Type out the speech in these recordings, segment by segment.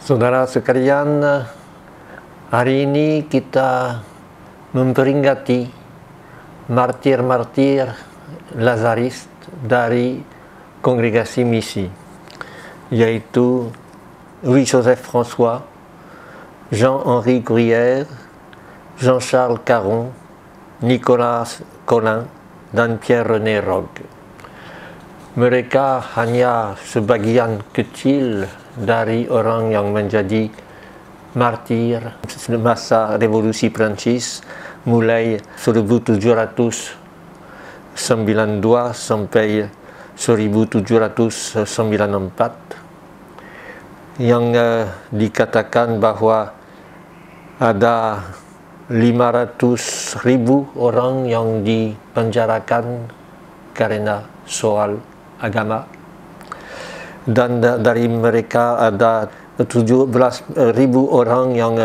Saudara sekalian, hari ini kita memperingati martir-martir Lazaris dari kongregasi misi, yaitu Louis-Joseph François, Jean-Henri Gruyère, Jean-Charles Caron, Nicolas Colin, dan Pierre-René Rogue. Mereka hanya sebagian kecil dari orang yang menjadi martir masa revolusi Prancis mulai 1792 sampai 1794, yang dikatakan bahwa ada 500.000 orang yang dipenjarakan karena soal agama, dan dari mereka ada 17.000 orang yang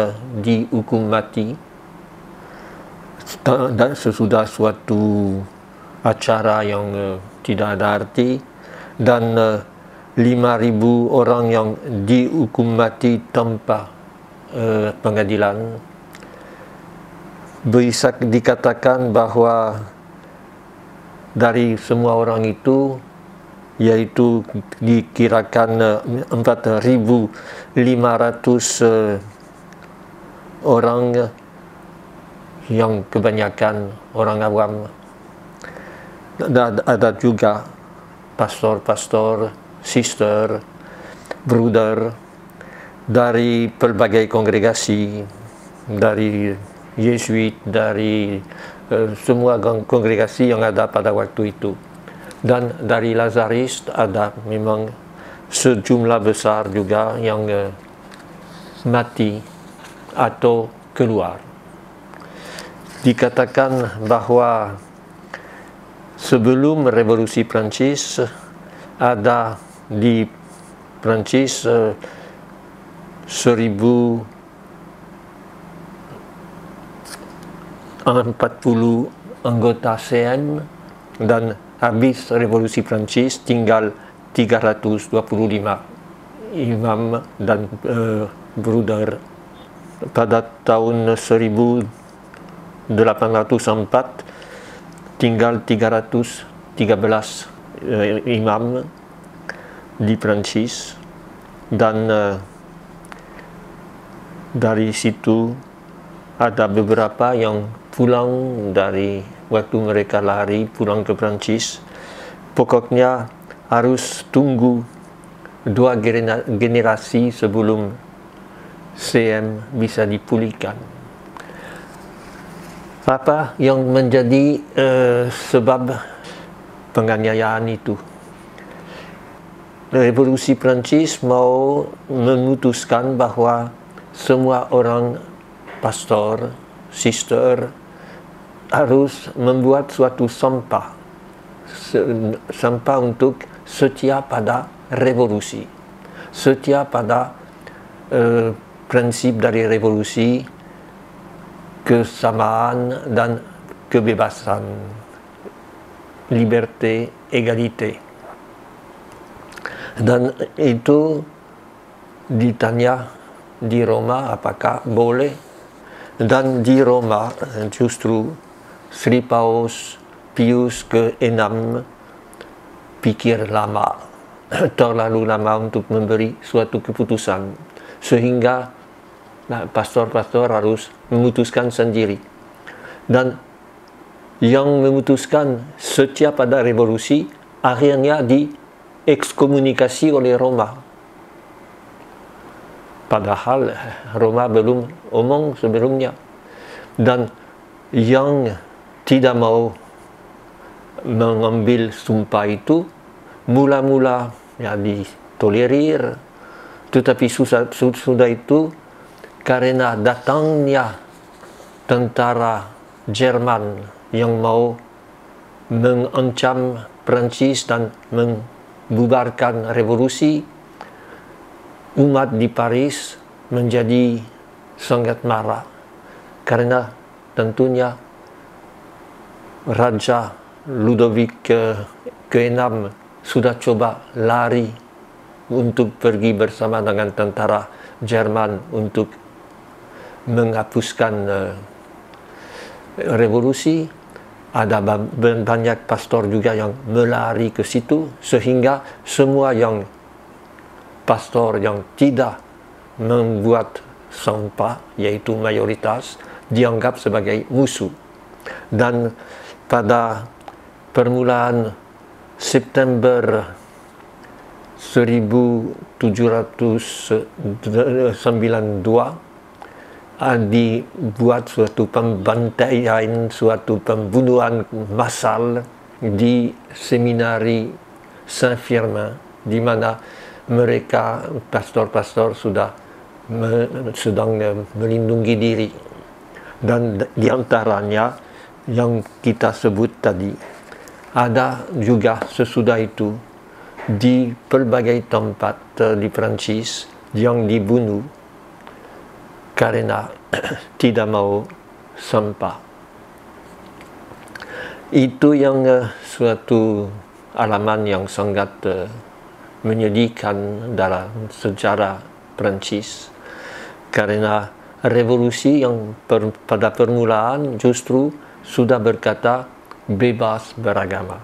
dihukum mati dan sesudah suatu acara yang tidak ada arti, dan 5.000 orang yang dihukum mati tanpa pengadilan. Bisa dikatakan bahwa dari semua orang itu, yaitu dikirakan 4.500 orang yang kebanyakan orang awam. Ada juga pastor-pastor, sister, bruder dari berbagai kongregasi, dari Yesuit, dari semua kongregasi yang ada pada waktu itu. Dan dari Lazaris ada memang sejumlah besar juga yang mati atau keluar. Dikatakan bahwa sebelum revolusi Prancis ada di Prancis 1040 anggota CN, dan habis revolusi Prancis tinggal 325 imam dan bruder. Pada tahun 1804 tinggal 313 imam di Prancis, dan dari situ ada beberapa yang pulang dari waktu mereka lari pulang ke Prancis. Pokoknya harus tunggu 2 generasi sebelum CM bisa dipulihkan. Apa yang menjadi sebab penganiayaan itu? Revolusi Prancis mau memutuskan bahwa semua orang pastor, sister, harus membuat suatu sampah untuk setia pada revolusi, setia pada prinsip dari revolusi, kesamaan dan kebebasan, liberté, égalité. Dan itu ditanya di Roma apakah boleh, dan di Roma justru Sri Paus Pius ke-6 pikir lama, terlalu lama untuk memberi suatu keputusan, sehingga pastor-pastor harus memutuskan sendiri. Dan yang memutuskan setia pada revolusi akhirnya diekskomunikasi oleh Roma. Padahal Roma belum omong sebelumnya. Dan yang tidak mau mengambil sumpah itu mula-mula ditolerir, tetapi sudah itu karena datangnya tentara Jerman yang mau mengancam Prancis dan membubarkan revolusi, umat di Paris menjadi sangat marah, karena tentunya Raja Ludovic ke-6 sudah coba lari untuk pergi bersama dengan tentara Jerman untuk menghapuskan revolusi. Ada banyak pastor juga yang melari ke situ, sehingga semua yang pastor yang tidak membuat sampah, yaitu mayoritas, dianggap sebagai musuh. Dan pada permulaan September 1792 dibuat suatu pembantaian, suatu pembunuhan massal di seminari Saint-Firmin, di mana mereka, pastor-pastor, sedang melindungi diri. Dan diantaranya yang kita sebut tadi, ada juga sesudah itu di berbagai tempat di Prancis yang dibunuh karena tidak mau sampah. Itu yang suatu alaman yang sangat menyedihkan dalam sejarah Prancis, karena revolusi yang pada permulaan justru sudah berkata bebas beragama,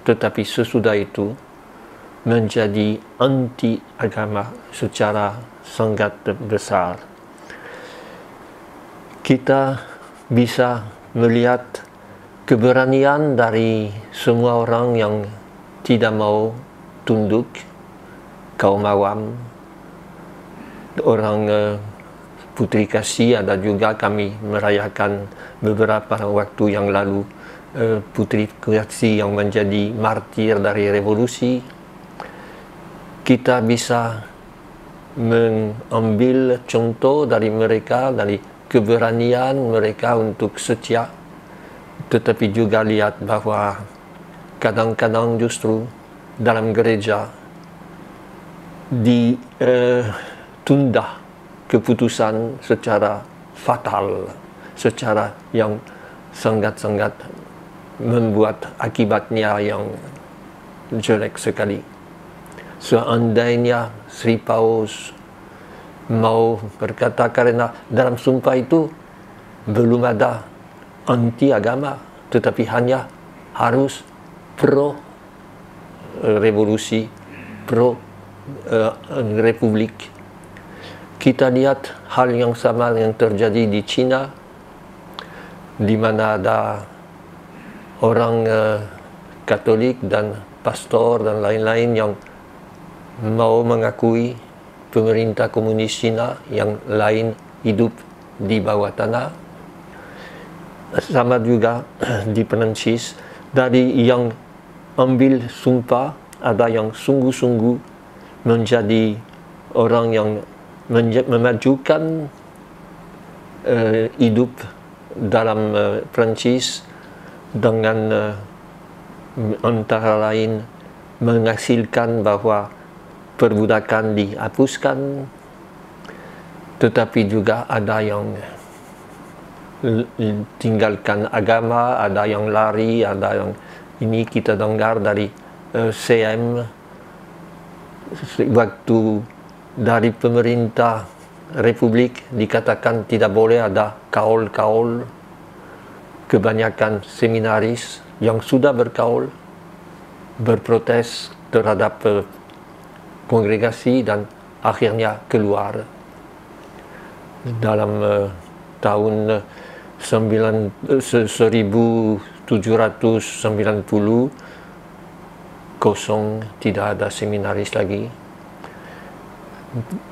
tetapi sesudah itu menjadi anti agama secara sangat besar. Kita bisa melihat keberanian dari semua orang yang tidak mau tunduk, kaum awam, orang putri kasih. Ada juga kami merayakan beberapa waktu yang lalu putri kasih yang menjadi martir dari revolusi. Kita bisa mengambil contoh dari mereka, dari keberanian mereka untuk setia, tetapi juga lihat bahwa kadang-kadang justru dalam gereja ditunda keputusan secara fatal, secara yang sangat-sangat membuat akibatnya yang jelek sekali. Seandainya Sri Paus mau berkata, karena dalam sumpah itu belum ada anti agama, tetapi hanya harus pro revolusi, pro republik. Kita lihat hal yang sama yang terjadi di Cina, di mana ada orang Katolik dan pastor dan lain-lain yang mau mengakui pemerintah komunis Cina yang lain hidup di bawah tanah. Sama juga di Perancis, dari yang ambil sumpah, ada yang sungguh-sungguh menjadi orang yang memajukan hidup dalam Perancis dengan antara lain menghasilkan bahwa perbudakan dihapuskan, tetapi juga ada yang tinggalkan agama, ada yang lari, ada yang ini kita dengar dari CM waktu dari pemerintah republik dikatakan tidak boleh ada kaul-kaul. Kebanyakan seminaris yang sudah berkaul berprotes terhadap kongregasi dan akhirnya keluar. Dalam tahun 1790 kosong, tidak ada seminaris lagi.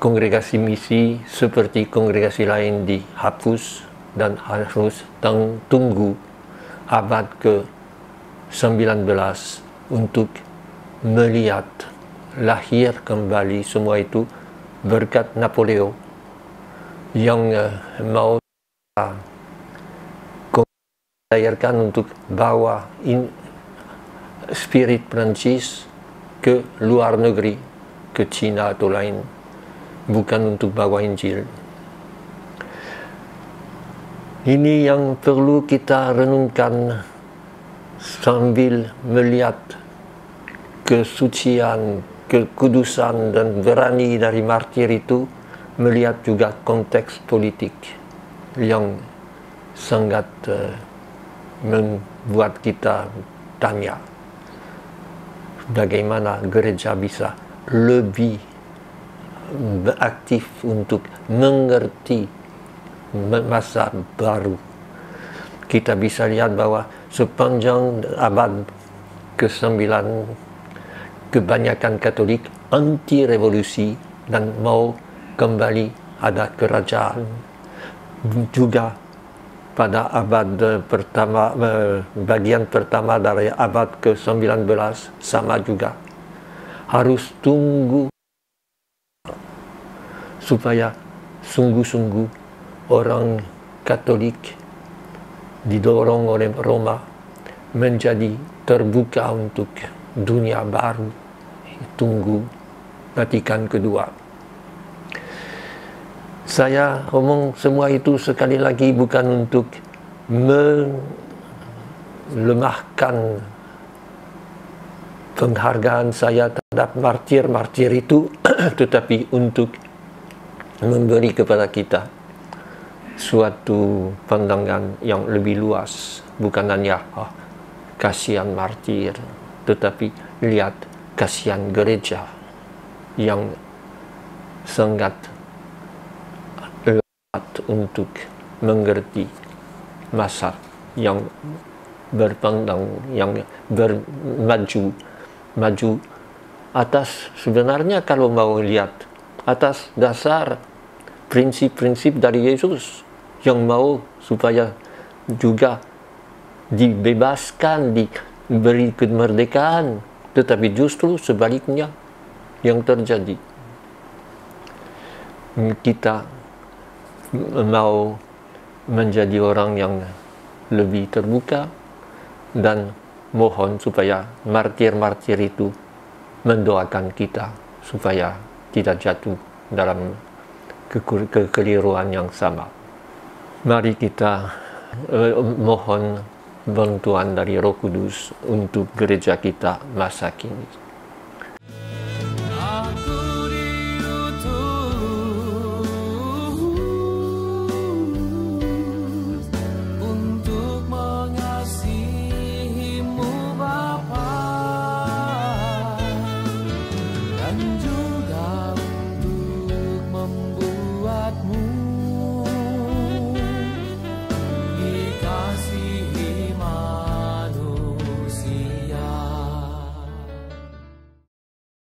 Kongregasi misi seperti kongregasi lain dihapus dan harus tunggu abad ke-19 untuk melihat lahir kembali semua itu berkat Napoleon yang mau melahirkan untuk bawa spirit Prancis ke luar negeri, ke Cina atau lain, bukan untuk bawa Injil. Ini yang perlu kita renungkan sambil melihat kesucian, kekudusan dan berani dari martir itu, melihat juga konteks politik yang sangat membuat kita tanya bagaimana gereja bisa lebih aktif untuk mengerti masa baru. Kita bisa lihat bahwa sepanjang abad ke-9 kebanyakan Katolik anti revolusi dan mau kembali ada kerajaan. Juga pada abad pertama, bagian pertama dari abad ke-19 sama juga. Harus tunggu supaya sungguh-sungguh orang Katolik didorong oleh Roma menjadi terbuka untuk dunia baru. Tunggu Vatikan kedua. Saya ngomong semua itu sekali lagi bukan untuk melemahkan penghargaan saya terhadap martir-martir itu, tetapi untuk memberi kepada kita suatu pandangan yang lebih luas, bukan hanya kasihan martir, tetapi lihat kasihan gereja yang sangat untuk mengerti masa yang berpandang, yang maju atas, sebenarnya kalau mau lihat atas dasar prinsip-prinsip dari Yesus yang mau supaya juga dibebaskan, diberi kemerdekaan, tetapi justru sebaliknya yang terjadi. Kita mau menjadi orang yang lebih terbuka dan mohon supaya martir-martir itu mendoakan kita supaya tidak jatuh dalam kekeliruan yang sama. Mari kita mohon bantuan dari Roh Kudus untuk gereja kita masa kini.